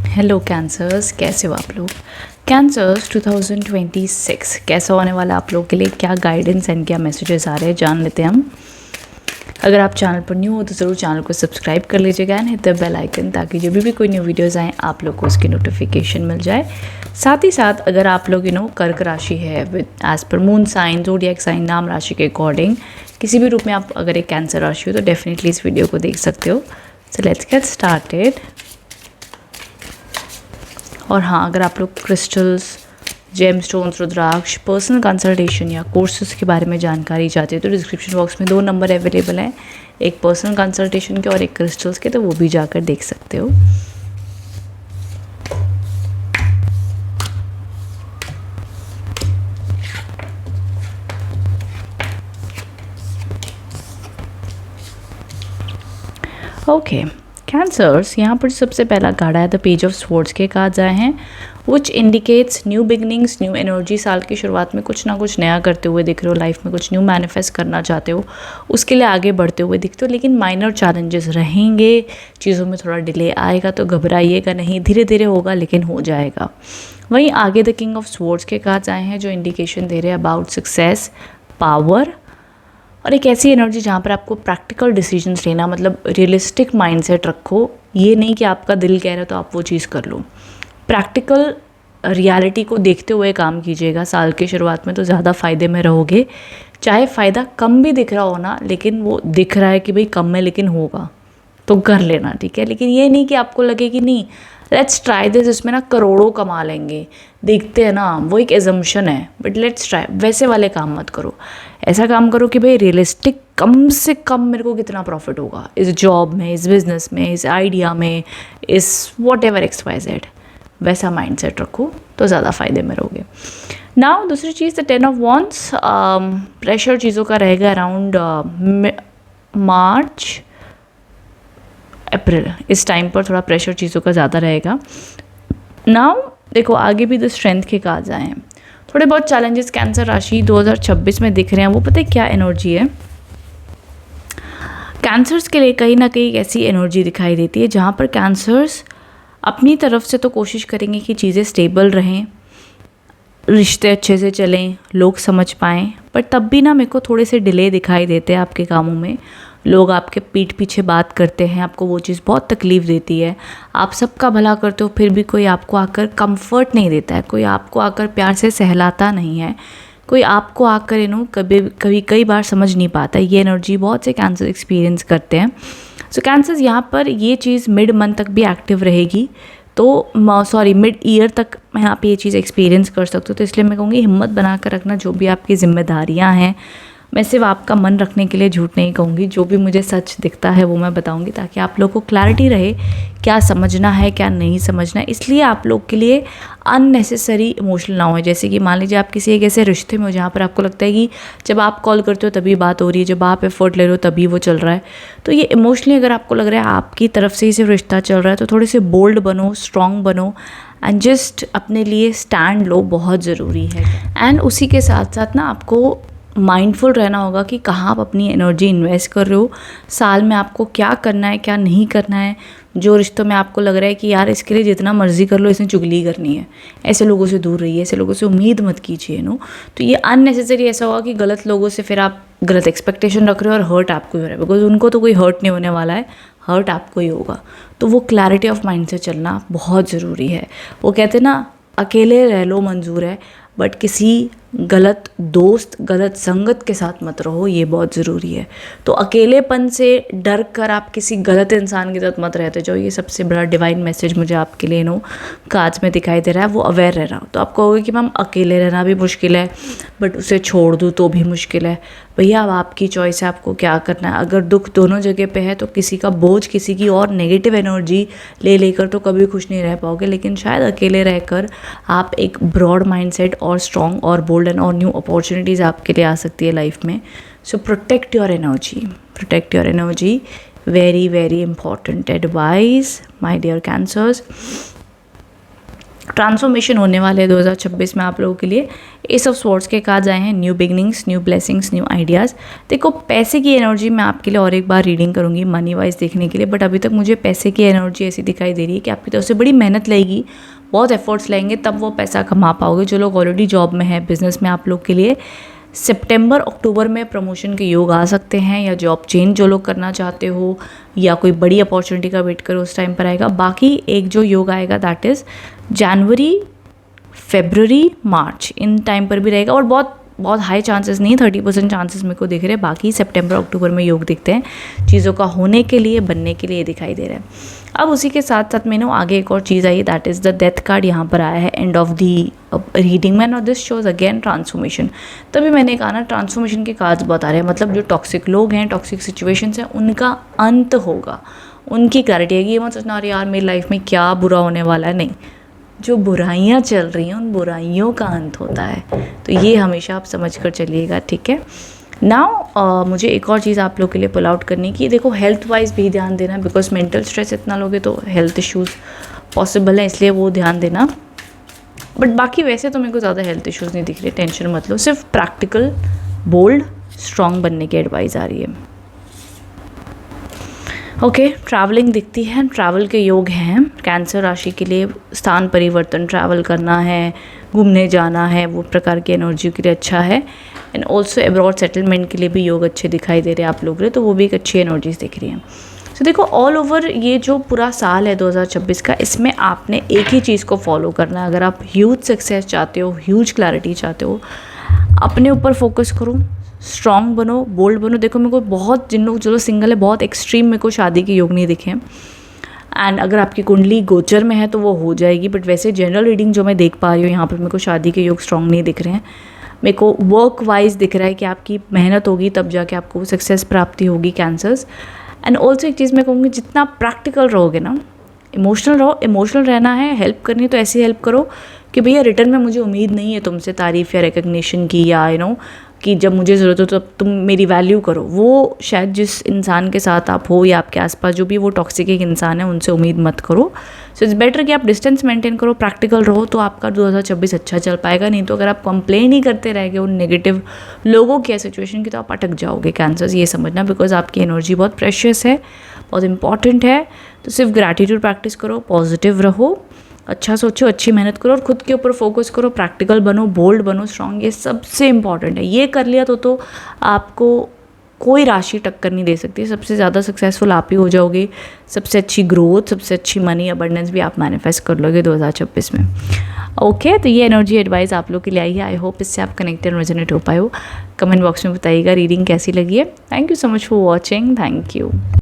Hello cancers, कैसे हो आप लोग। कैंसर्स 2026 कैसा होने वाला आप लोग के लिए, क्या गाइडेंस एंड क्या मैसेजेस आ रहे हैं, जान लेते हैं हम। अगर आप चैनल पर न्यू हो तो ज़रूर चैनल को सब्सक्राइब कर लीजिएगा and hit the bell icon, ताकि जब भी कोई न्यू वीडियोस आएँ आप लोग को उसकी नोटिफिकेशन मिल जाए। साथ ही साथ अगर आप लोग कर्क राशि है विद एज पर मून साइन, ज़ोडिएक साइन, नाम राशि के अकॉर्डिंग किसी भी रूप में आप अगर एक कैंसर राशि हो तो डेफिनेटली इस वीडियो को देख सकते हो। So let's get started. और हाँ, अगर आप लोग क्रिस्टल्स, जेम स्टोन्स, रुद्राक्ष, पर्सनल कंसल्टेशन या कोर्सेज के बारे में जानकारी चाहते हो तो डिस्क्रिप्शन बॉक्स में 2 नंबर अवेलेबल हैं, एक पर्सनल कंसल्टेशन के और एक क्रिस्टल्स के, तो वो भी जाकर देख सकते हो। ओके कैंसर्स, यहाँ पर सबसे पहला कार्ड है द पेज ऑफ स्वॉर्ड्स के कार्ड्स आए हैं, which indicates new beginnings, new energy. साल की शुरुआत में कुछ ना कुछ नया करते हुए दिख रहे हो, लाइफ में कुछ न्यू मैनिफेस्ट करना चाहते हो, उसके लिए आगे बढ़ते हुए दिखते हो, लेकिन माइनर चैलेंजेस रहेंगे, चीज़ों में थोड़ा डिले आएगा, तो घबराइएगा नहीं, धीरे धीरे होगा लेकिन हो जाएगा। वहीं आगे द किंग ऑफ स्वॉर्ड्स के कार्ड्स आए हैं जो इंडिकेशन दे रहे हैं अबाउट सक्सेस, पावर और एक ऐसी एनर्जी जहाँ पर आपको प्रैक्टिकल डिसीजंस लेना, मतलब रियलिस्टिक माइंडसेट रखो। ये नहीं कि आपका दिल कह रहा है तो आप वो चीज़ कर लो, प्रैक्टिकल रियलिटी को देखते हुए काम कीजिएगा। साल की शुरुआत में तो ज़्यादा फ़ायदे में रहोगे, चाहे फ़ायदा कम भी दिख रहा हो ना, लेकिन वो दिख रहा है कि भाई कम में लेकिन होगा तो कर लेना, ठीक है। लेकिन ये नहीं कि आपको लगे कि नहीं लेट्स ट्राई दिस, इसमें ना करोड़ों कमा लेंगे, देखते हैं ना, वो एक एजम्पशन है, बट लेट्स ट्राई, वैसे वाले काम मत करो। ऐसा काम करो कि भाई रियलिस्टिक, कम से कम मेरे को कितना प्रॉफिट होगा इस जॉब में, इस बिज़नेस में, इस आइडिया में, इस वॉट एवर XYZ, वैसा माइंडसेट रखो तो ज़्यादा फ़ायदे में रहोगे। नाउ दूसरी चीज़ द 10 ऑफ वॉन्ड्स, प्रेशर चीज़ों का रहेगा अराउंड मार्च अप्रैल, इस टाइम पर थोड़ा प्रेशर चीज़ों का ज़्यादा रहेगा। नाउ देखो आगे भी द स्ट्रेंथ के कार्ड्स आए हैं, थोड़े बहुत चैलेंजेस कैंसर राशि 2026 में दिख रहे हैं। वो पता है क्या एनर्जी है, कैंसर्स के लिए कहीं ना कहीं ऐसी एनर्जी दिखाई देती है जहाँ पर कैंसर्स अपनी तरफ से तो कोशिश करेंगे कि चीज़ें स्टेबल रहें, रिश्ते अच्छे से चलें, लोग समझ पाएँ, पर तब भी ना मेरे को थोड़े से डिले दिखाई देते हैं आपके कामों में। लोग आपके पीठ पीछे बात करते हैं, आपको वो चीज़ बहुत तकलीफ़ देती है। आप सबका भला करते हो फिर भी कोई आपको आकर कंफर्ट नहीं देता है, कोई आपको आकर प्यार से सहलाता नहीं है, कोई आपको आकर कभी कई बार समझ नहीं पाता। ये एनर्जी बहुत से कैंसर एक्सपीरियंस करते हैं। सो कैंसर्स यहाँ पर ये चीज़ मिड मंथ तक भी एक्टिव रहेगी, तो मिड ईयर तक मैं यहाँ पे ये चीज़ एक्सपीरियंस कर सकती हूँ। तो इसलिए मैं कहूँगी हिम्मत बना कर रखना, जो भी आपकी जिम्मेदारियाँ हैं। मैं सिर्फ आपका मन रखने के लिए झूठ नहीं कहूँगी, जो भी मुझे सच दिखता है वो मैं बताऊँगी, ताकि आप लोग को क्लैरिटी रहे क्या समझना है क्या नहीं समझना है। इसलिए आप लोग के लिए अननेसेसरी इमोशनल ना हो। जैसे कि मान लीजिए आप किसी एक ऐसे रिश्ते में हो जहाँ पर आपको लगता है कि जब आप कॉल करते हो तभी बात हो रही है, जब आप एफर्ट ले रहे हो तभी वो चल रहा है, तो ये इमोशनली अगर आपको लग रहा है आपकी तरफ से ही सिर्फ रिश्ता चल रहा है, तो थोड़े से बोल्ड बनो, स्ट्रॉन्ग बनो एंड जस्ट अपने लिए स्टैंड लो, बहुत ज़रूरी है। एंड उसी के साथ साथ ना आपको माइंडफुल रहना होगा कि कहाँ आप अपनी एनर्जी इन्वेस्ट कर रहे हो, साल में आपको क्या करना है क्या नहीं करना है। जो रिश्तों में आपको लग रहा है कि यार इसके लिए जितना मर्जी कर लो, इसने चुगली करनी है, ऐसे लोगों से दूर रहिए, ऐसे लोगों से उम्मीद मत कीजिए तो ये अननेसेसरी ऐसा होगा कि गलत लोगों से फिर आप गलत एक्सपेक्टेशन रख रहे हो और हर्ट आपको ही हो रहा है, बिकॉज उनको तो कोई हर्ट नहीं होने वाला है, हर्ट आपको ही होगा। तो वो क्लैरिटी ऑफ माइंड से चलना बहुत ज़रूरी है। वो कहते हैं ना, अकेले रह लो मंजूर है, बट किसी गलत दोस्त, गलत संगत के साथ मत रहो, ये बहुत ज़रूरी है। तो अकेलेपन से डर कर आप किसी गलत इंसान के साथ मत रहते जाओ। ये सबसे बड़ा डिवाइन मैसेज मुझे आपके लिए कार्ड्स में दिखाई दे रहा है। वो अवेयर रहना, तो आप कहोगे कि मैम अकेले रहना भी मुश्किल है, बट उसे छोड़ दूँ तो भी मुश्किल है। भैया अब आपकी चॉइस है, आपको क्या करना है। अगर दुख दोनों जगह पे है तो किसी का बोझ, किसी की और नेगेटिव एनर्जी ले लेकर तो कभी खुश नहीं रह पाओगे, लेकिन शायद अकेले रहकर आप एक ब्रॉड माइंडसेट और स्ट्रॉन्ग और बोल्ड और न्यू अपॉर्चुनिटीज़ आपके लिए आ सकती है लाइफ में। So protect your energy, protect your energy, very very important advice my dear Cancers. Transformation होने वाले 2026 में आप लोगों के लिए। एस ऑफ स्वॉर्ड्स के कार्ड्स आए हैं, new beginnings, new blessings, new ideas. देखो पैसे की एनर्जी मैं आपके लिए और एक बार रीडिंग करूँगी मनी वाइज देखने के लिए, बट अभी तक मुझे पैसे की एनर्जी ऐसी दिखाई दे रही है कि आपकी तरफ से बड़ी मेहनत लगेगी, बहुत एफर्ट्स लगेंगे, तब वो पैसा कमा पाओगे। जो लोग ऑलरेडी जॉब में है, बिजनेस में, आप लोग के लिए सितंबर अक्टूबर में प्रमोशन के योग आ सकते हैं, या जॉब चेंज जो लोग करना चाहते हो या कोई बड़ी अपॉर्चुनिटी का वेट करो उस टाइम पर आएगा। बाकी एक जो योग आएगा that is January, February, March, in time पर भी रहेगा, और बहुत हाई चांसेस नहीं, 30% चांसेस मेरे को दिख रहे हैं। बाकी सितंबर अक्टूबर में योग दिखते हैं चीज़ों का होने के लिए, बनने के लिए दिखाई दे रहा है। अब उसी के साथ साथ मैंने आगे एक और चीज़ आई, that is the death card यहाँ पर आया है end of the reading man, और दिस शोज अगेन ट्रांसफॉर्मेशन। तभी मैंने कहा ना ट्रांसफॉर्मेशन के कार्ड्स बता रहे हैं, मतलब जो टॉक्सिक लोग हैं, टॉक्सिक सिचुएशंस हैं, उनका अंत होगा, उनकी क्लैरिटी है। ये मत सोचना अरे यार मेरी लाइफ में क्या बुरा होने वाला है, नहीं, जो बुराइयाँ चल रही हैं उन बुराइयों का अंत होता है, तो ये हमेशा आप समझ कर चलिएगा, ठीक है। नाउ मुझे एक और चीज़ आप लोग के लिए पुल आउट करनी की, देखो हेल्थ वाइज भी ध्यान देना, बिकॉज मेंटल स्ट्रेस इतना लोगे तो हेल्थ इश्यूज़ पॉसिबल है, इसलिए वो ध्यान देना। बट बाकी वैसे तो मेरे को ज़्यादा हेल्थ इश्यूज़ नहीं दिख रहे, टेंशन मत लो, सिर्फ प्रैक्टिकल, बोल्ड, स्ट्रॉन्ग बनने की एडवाइस आ रही है। ओके, ट्रैवलिंग दिखती है, ट्रैवल के योग हैं कैंसर राशि के लिए, स्थान परिवर्तन, ट्रैवल करना है, घूमने जाना है, वो प्रकार की एनर्जी के लिए अच्छा है। एंड ऑल्सो अब्रॉड सेटलमेंट के लिए भी योग अच्छे दिखाई दे रहे हैं आप लोग के, तो वो भी एक अच्छी एनर्जीज दिख रही हैं। तो देखो ऑल ओवर ये जो पूरा साल है 2026 का, इसमें आपने एक ही चीज़ को फॉलो करना है। अगर आप ह्यूज सक्सेस चाहते हो, ह्यूज क्लैरिटी चाहते हो, अपने ऊपर फोकस करो, स्ट्रॉन्ग बनो, बोल्ड बनो। देखो मेरे को बहुत, जिन लोग जो सिंगल है, बहुत एक्सट्रीम मेरे को शादी के योग नहीं दिखे हैं, एंड अगर आपकी कुंडली गोचर में है तो वो हो जाएगी, बट वैसे जनरल रीडिंग जो मैं देख पा रही हूँ यहाँ पर मेरे को शादी के योग स्ट्रॉन्ग नहीं दिख रहे हैं। मेरे को वर्क वाइज दिख रहा है कि आपकी मेहनत होगी तब जाके आपको सक्सेस प्राप्ति होगी कैंसर्स। एंड ऑल्सो एक चीज़ मैं कहूँगी, जितना प्रैक्टिकल रहोगे ना, इमोशनल रहो, इमोशनल रहना है, हेल्प करनी है तो ऐसी हेल्प करो कि भैया रिटर्न में मुझे उम्मीद नहीं है तुमसे तारीफ़ या रिकग्निशन की, या यू नो कि जब मुझे ज़रूरत हो तब तुम मेरी वैल्यू करो। वो शायद जिस इंसान के साथ आप हो या आपके आसपास जो भी वो टॉक्सिक एक इंसान है, उनसे उम्मीद मत करो। सो इट्स बेटर कि आप डिस्टेंस मेंटेन करो, प्रैक्टिकल रहो, तो आपका 2026 अच्छा चल पाएगा। नहीं तो अगर आप कंप्लेन ही करते रहेंगे उन नेगेटिव लोगों की या सिचुएशन की, तो आप अटक जाओगे कैंसर्स, ये समझना, बिकॉज आपकी एनर्जी बहुत प्रेशियस है, बहुत इंपॉर्टेंट है। तो सिर्फ ग्रैटिट्यूड प्रैक्टिस करो, पॉजिटिव रहो, अच्छा सोचो, अच्छी मेहनत करो, और खुद के ऊपर फोकस करो, प्रैक्टिकल बनो, बोल्ड बनो, स्ट्रॉन्ग, ये सबसे इंपॉर्टेंट है। ये कर लिया तो आपको कोई राशि टक्कर नहीं दे सकती, सबसे ज़्यादा सक्सेसफुल आप ही हो जाओगे, सबसे अच्छी ग्रोथ, सबसे अच्छी मनी अबंडेंस भी आप मैनिफेस्ट कर लोगे 2026 में। ओके, तो ये एनर्जी एडवाइस आप लोग के लिए आई है। आई होप इससे आप कनेक्टेड रेजोनेट हो पाए हो। कमेंट बॉक्स में बताइएगा रीडिंग कैसी लगी है। Thank you so much for watching, thank you.